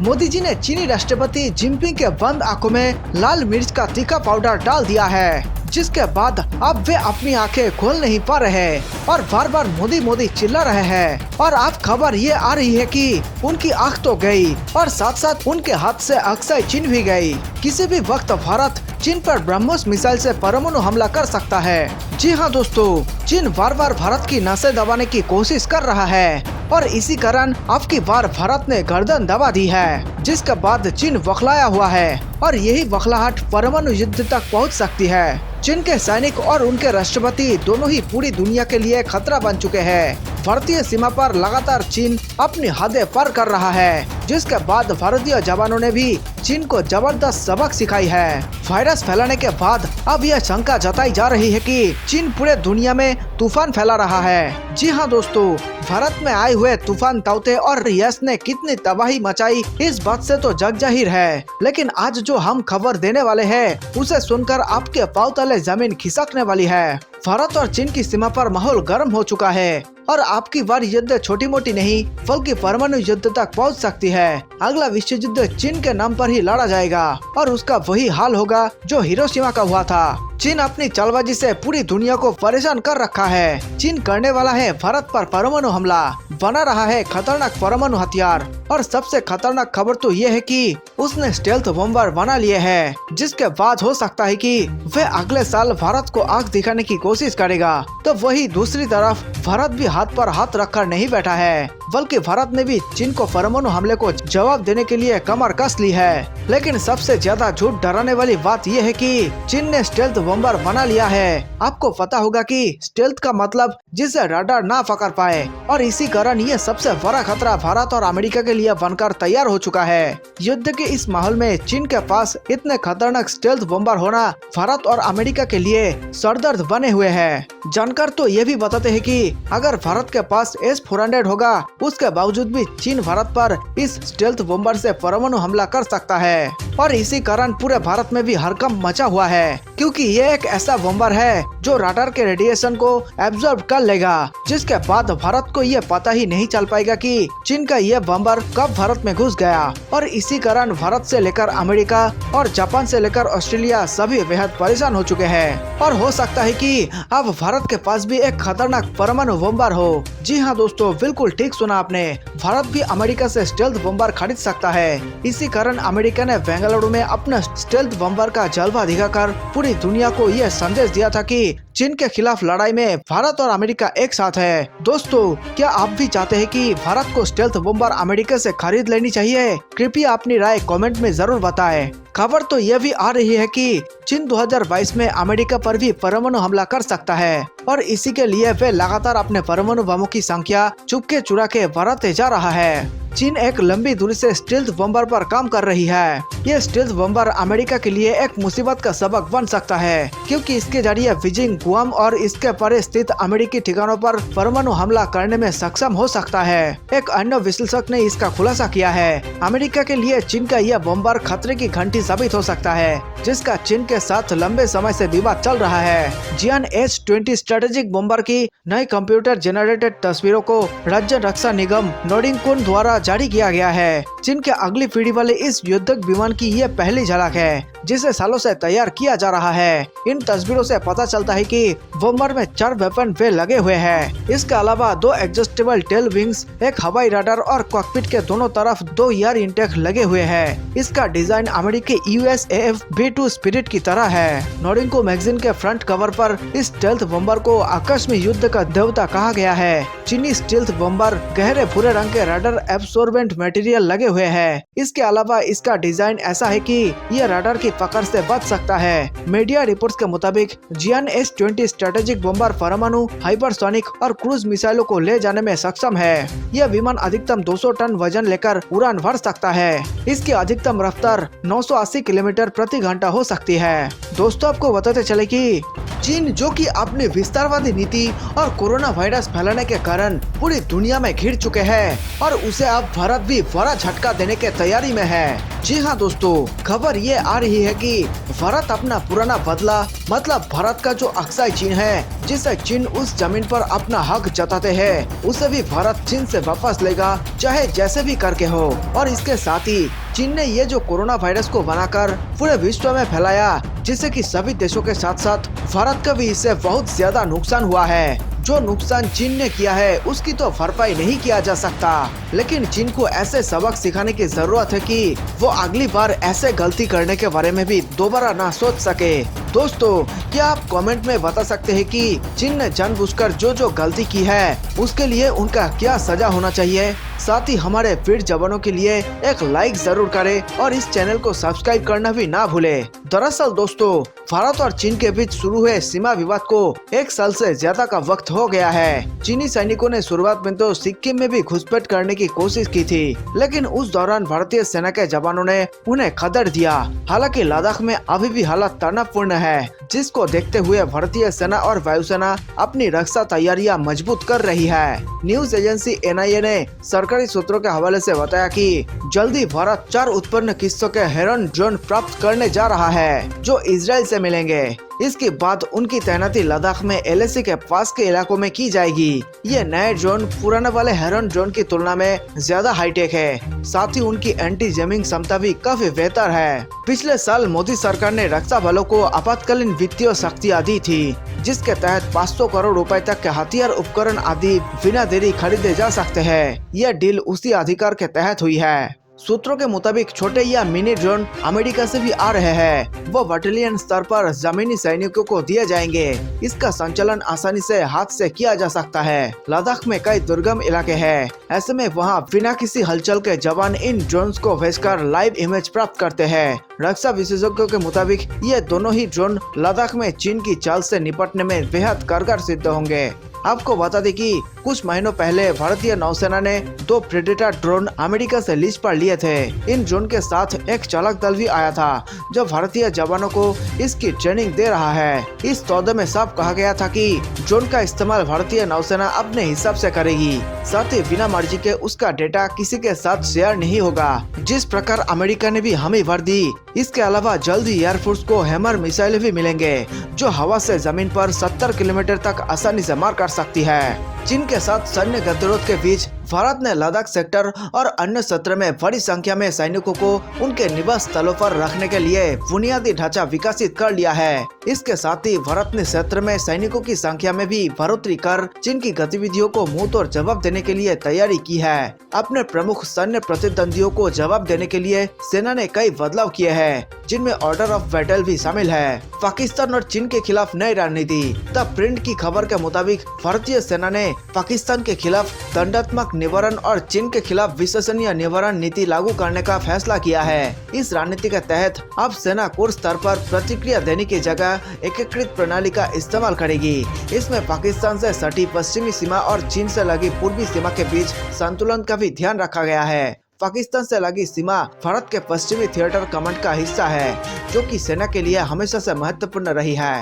मोदी जी ने चीनी राष्ट्रपति जिनपिंग के बंद आंखों में लाल मिर्च का तीखा पाउडर डाल दिया है, जिसके बाद अब वे अपनी आंखें खोल नहीं पा रहे और बार बार मोदी मोदी चिल्ला रहे हैं। और अब खबर ये आ रही है कि उनकी आंख तो गई और साथ साथ उनके हाथ से अक्सर चिन्ह भी गई। किसी भी वक्त भारत चीन पर ब्रह्मोस मिसाइल से परमाणु हमला कर सकता है। जी हाँ दोस्तों, चीन बार बार भारत की नसें दबाने की कोशिश कर रहा है और इसी कारण अब की बार भारत ने गर्दन दबा दी है, जिसके बाद चीन बौखलाया हुआ है और यही बौखलाहट परमाणु युद्ध तक पहुंच सकती है। चीन के सैनिक और उनके राष्ट्रपति दोनों ही पूरी दुनिया के लिए खतरा बन चुके हैं। भारतीय सीमा पर लगातार चीन अपनी हदें पार कर रहा है, जिसके बाद भारतीय जवानों ने भी चीन को जबरदस्त सबक सिखाई है। वायरस फैलाने के बाद अब यह शंका जताई जा रही है कि चीन पूरे दुनिया में तूफान फैला रहा है। जी हाँ दोस्तों, भारत में आए हुए तूफान ताउते और यस ने कितनी तबाही मचाई इस बात से तो जग जाहिर है, लेकिन आज जो हम खबर देने वाले हैं उसे सुनकर आपके पांव तले जमीन खिसकने वाली है। भारत और चीन की सीमा पर माहौल गर्म हो चुका है और आपकी बार युद्ध छोटी मोटी नहीं बल्कि परमाणु युद्ध तक पहुंच सकती है। अगला विश्व युद्ध चीन के नाम पर ही लड़ा जाएगा और उसका वही हाल होगा जो हिरोशिमा का हुआ था। चीन अपनी चालबाजी से पूरी दुनिया को परेशान कर रखा है। चीन करने वाला है भारत पर परमाणु हमला, बना रहा है खतरनाक परमाणु हथियार और सबसे खतरनाक खबर तो ये है कि उसने स्टेल्थ बॉम्बर बना लिए हैं, जिसके बाद हो सकता है कि वह अगले साल भारत को आंख दिखाने की कोशिश करेगा। तो वही दूसरी तरफ भारत भी हाथ पर हाथ रखकर नहीं बैठा है, बल्कि भारत ने भी चीन को परमाणु हमले को जवाब देने के लिए कमर कस ली है। लेकिन सबसे ज्यादा झूठ डराने वाली बात यह है कि चीन ने स्टेल्थ बॉम्बर बना लिया है। आपको पता होगा कि स्टेल्थ का मतलब जिसे रडार ना पकड़ पाए और इसी कारण ये सबसे बड़ा खतरा भारत और अमेरिका के लिए बनकर तैयार हो चुका है। युद्ध के इस माहौल में चीन के पास इतने खतरनाक स्टेल्थ बॉम्बर होना भारत और अमेरिका के लिए सरदर्द बने हुए है। जानकार तो ये भी बताते हैं कि अगर भारत के पास S-400 होगा, उसके बावजूद भी चीन भारत पर इस स्टेल्थ बॉम्बर से परमाणु हमला कर सकता है और इसी कारण पूरे भारत में भी हड़कंप मचा हुआ है, क्योंकि ये एक ऐसा बॉम्बर है जो रडार के रेडिएशन को एब्जॉर्ब कर लेगा, जिसके बाद भारत को ये पता ही नहीं चल पाएगा कि चीन का ये बॉम्बर कब भारत में घुस गया। और इसी कारण भारत से लेकर अमेरिका और जापान से लेकर ऑस्ट्रेलिया सभी बेहद परेशान हो चुके हैं और हो सकता है कि अब भारत के पास भी एक खतरनाक परमाणु बॉम्बर हो। जी हाँ दोस्तों, बिल्कुल ठीक सुना आपने, भारत भी अमेरिका से स्टेल्थ बॉम्बर खरीद सकता है। इसी कारण अमेरिका ने बेंगलुरु में अपना स्टेल्थ बॉम्बर का जलवा दिखाकर पूरी दुनिया को यह संदेश दिया था कि चीन के खिलाफ लड़ाई में भारत और अमेरिका एक साथ है। दोस्तों, क्या आप भी चाहते हैं कि भारत को स्टेल्थ बॉम्बर अमेरिका से खरीद लेनी चाहिए? कृपया अपनी राय कमेंट में जरूर बताएं। खबर तो यह भी आ रही है कि चीन 2022 में अमेरिका पर भी परमाणु हमला कर सकता है और इसी के लिए वे लगातार अपने परमाणु बमों की संख्या चुपके चुरा के बढ़ाते जा रहा है। चीन एक लंबी दूरी से स्टेल्थ बॉम्बर पर काम कर रही है। ये स्टेल्थ बॉम्बर अमेरिका के लिए एक मुसीबत का सबक बन सकता है, क्योंकि इसके जरिए बीजिंग, गुआम और इसके परे स्थित अमेरिकी ठिकानों पर परमाणु हमला करने में सक्षम हो सकता है। एक अन्य विश्लेषक ने इसका खुलासा किया है। अमेरिका के लिए चीन का यह बॉम्बर खतरे की घंटी साबित हो सकता है, जिसका चीन के साथ लंबे समय से विवाद चल रहा है। जियान S-20 स्ट्रेटेजिक बॉम्बर की नई कंप्यूटर जनरेटेड तस्वीरों को राज्य रक्षा निगम नोर्डिकुन द्वारा जारी किया गया है। चीन के अगली पीढ़ी वाले इस युद्धक विमान की ये पहली झलक है, जिसे सालों से तैयार किया जा रहा है। इन तस्वीरों से पता चलता है कि बॉम्बर में 4 वेपन वे लगे हुए हैं। इसके अलावा 2 एडजस्टेबल टेल विंग्स, एक हवाई रडार और कॉकपिट के दोनों तरफ 2 एयर इंटेक लगे हुए हैं। इसका डिजाइन अमेरिकी USAF B-2 स्पिरिट की तरह है। नोर्डिको मैगजीन के फ्रंट कवर पर इस स्टेल्थ बॉम्बर को आकाश में युद्ध का देवता कहा गया है। चीनी स्टेल्थ बॉम्बर गहरे भूरे रंग के रडार एब्सोर्बेंट मटेरियल लगे हुए हैं। इसके अलावा इसका डिजाइन ऐसा है कि यह रडार की पकड़ से बच सकता है। मीडिया रिपोर्ट्स के मुताबिक जियान S-20 स्ट्रेटेजिक बॉम्बर परमाणु, हाइपरसोनिक और क्रूज मिसाइलों को ले जाने में सक्षम है। यह विमान अधिकतम 200 टन वजन लेकर उड़ान भर सकता है। इसकी अधिकतम रफ्तार 980 किलोमीटर प्रति घंटा हो सकती है। दोस्तों, आपको बताते चले कि चीन, जो कि अपनी विस्तारवादी नीति और कोरोना वायरस फैलाने के कारण पूरी दुनिया में घिर चुके हैं और उसे अब भारत भी बड़ा झटका देने के तैयारी में है। जी हाँ दोस्तों, खबर ये आ रही यही है कि भारत अपना पुराना बदला, मतलब भारत का जो अक्साई चीन है, जिसे चीन उस जमीन पर अपना हक जताते हैं, उसे भी भारत चीन से वापस लेगा, चाहे जैसे भी करके हो। और इसके साथ ही चीन ने ये जो कोरोना वायरस को बनाकर पूरे विश्व में फैलाया, जिससे कि सभी देशों के साथ साथ भारत का भी इससे बहुत ज्यादा नुकसान हुआ है। जो नुकसान चीन ने किया है उसकी तो भरपाई नहीं किया जा सकता, लेकिन चीन को ऐसे सबक सिखाने की जरूरत है कि वो अगली बार ऐसे गलती करने के बारे में भी दोबारा ना सोच सके। दोस्तों, क्या आप कमेंट में बता सकते हैं कि चीन ने जानबूझकर जो जो गलती की है उसके लिए उनका क्या सजा होना चाहिए? साथ ही हमारे वीर जवानों के लिए एक लाइक जरूर करें और इस चैनल को सब्सक्राइब करना भी ना भूले। दरअसल दोस्तों, भारत और चीन के बीच शुरू हुए सीमा विवाद को 1 साल से ज्यादा का वक्त हो गया है। चीनी सैनिकों ने शुरुआत में तो सिक्किम में भी घुसपैठ करने की कोशिश की थी, लेकिन उस दौरान भारतीय सेना के जवानों ने उन्हें खदेड़ दिया। हालांकि लद्दाख में अभी भी हालात तनावपूर्ण है, जिसको देखते हुए भारतीय सेना और वायुसेना अपनी रक्षा तैयारियां मजबूत कर रही है। न्यूज एजेंसी NIA ने सरकारी सूत्रों के हवाले से बताया कि जल्दी भारत 4 उत्पन्न किस्सों के हेरन ड्रोन प्राप्त करने जा रहा है, जो इजराइल से मिलेंगे। इसके बाद उनकी तैनाती लद्दाख में LAC के पास के इलाकों में की जाएगी। ये नए ड्रोन पुराने वाले हेरन ड्रोन की तुलना में ज्यादा हाईटेक है, साथ ही उनकी एंटी जैमिंग क्षमता भी काफी बेहतर है। पिछले साल मोदी सरकार ने रक्षा बलों को आपातकालीन वित्तीय शक्तियां दी थी, जिसके तहत 500 करोड़ रुपए तक के हथियार उपकरण आदि बिना देरी खरीदे जा सकते हैं। यह डील उसी अधिकार के तहत हुई है। सूत्रों के मुताबिक छोटे या मिनी ड्रोन अमेरिका से भी आ रहे हैं। वो बटालियन स्तर पर जमीनी सैनिकों को दिए जाएंगे। इसका संचालन आसानी से हाथ से किया जा सकता है। लद्दाख में कई दुर्गम इलाके हैं, ऐसे में वहाँ बिना किसी हलचल के जवान इन ड्रोन्स को भेजकर लाइव इमेज प्राप्त करते हैं। रक्षा विशेषज्ञों के मुताबिक ये दोनों ही ड्रोन लद्दाख में चीन की चाल से निपटने में बेहद कारगर सिद्ध होंगे। आपको बता दें कि कुछ महीनों पहले भारतीय नौसेना ने 2 प्रेडेटर ड्रोन अमेरिका से लीज पर लिए थे। इन ड्रोन के साथ एक चालक दल भी आया था, जो भारतीय जवानों को इसकी ट्रेनिंग दे रहा है। इस सौदे में साफ कहा गया था कि ड्रोन का इस्तेमाल भारतीय नौसेना अपने हिसाब से करेगी, साथ ही बिना मर्जी के उसका डेटा किसी के साथ शेयर नहीं होगा, जिस प्रकार अमेरिका ने भी हमें भर दी। इसके अलावा जल्दी एयरफोर्स को हैमर मिसाइल भी मिलेंगे, जो हवा से जमीन पर 70 किलोमीटर तक आसानी से मार कर सकती है। चीन के साथ सैन्य गतिरोध के बीच भारत ने लद्दाख सेक्टर और अन्य क्षेत्र में बड़ी संख्या में सैनिकों को उनके निवास स्थलों पर रखने के लिए बुनियादी ढांचा विकसित कर लिया है। इसके साथ ही भारत ने क्षेत्र में सैनिकों की संख्या में भी बढ़ोतरी कर चीन की गतिविधियों को मुंह तोड़ जवाब देने के लिए तैयारी की है। अपने प्रमुख सैन्य प्रतिद्वंदियों को जवाब देने के लिए सेना ने कई बदलाव किए हैं, जिनमें ऑर्डर ऑफ बैटल भी शामिल है। पाकिस्तान और चीन के खिलाफ नई रणनीति। द प्रिंट की खबर के मुताबिक भारतीय सेना ने पाकिस्तान के खिलाफ दंडात्मक निवारण और चीन के खिलाफ विश्वसनीय निवारण नीति लागू करने का फैसला किया है। इस रणनीति के तहत अब सेना कोर स्तर पर प्रतिक्रिया देने की जगह एकीकृत प्रणाली का इस्तेमाल करेगी। इसमें पाकिस्तान से सटी पश्चिमी सीमा और चीन से लगी पूर्वी सीमा के बीच संतुलन का भी ध्यान रखा गया है। पाकिस्तान से लगी सीमा भारत के पश्चिमी थिएटर कमांड का हिस्सा है, जो कि सेना के लिए हमेशा से महत्वपूर्ण रही है।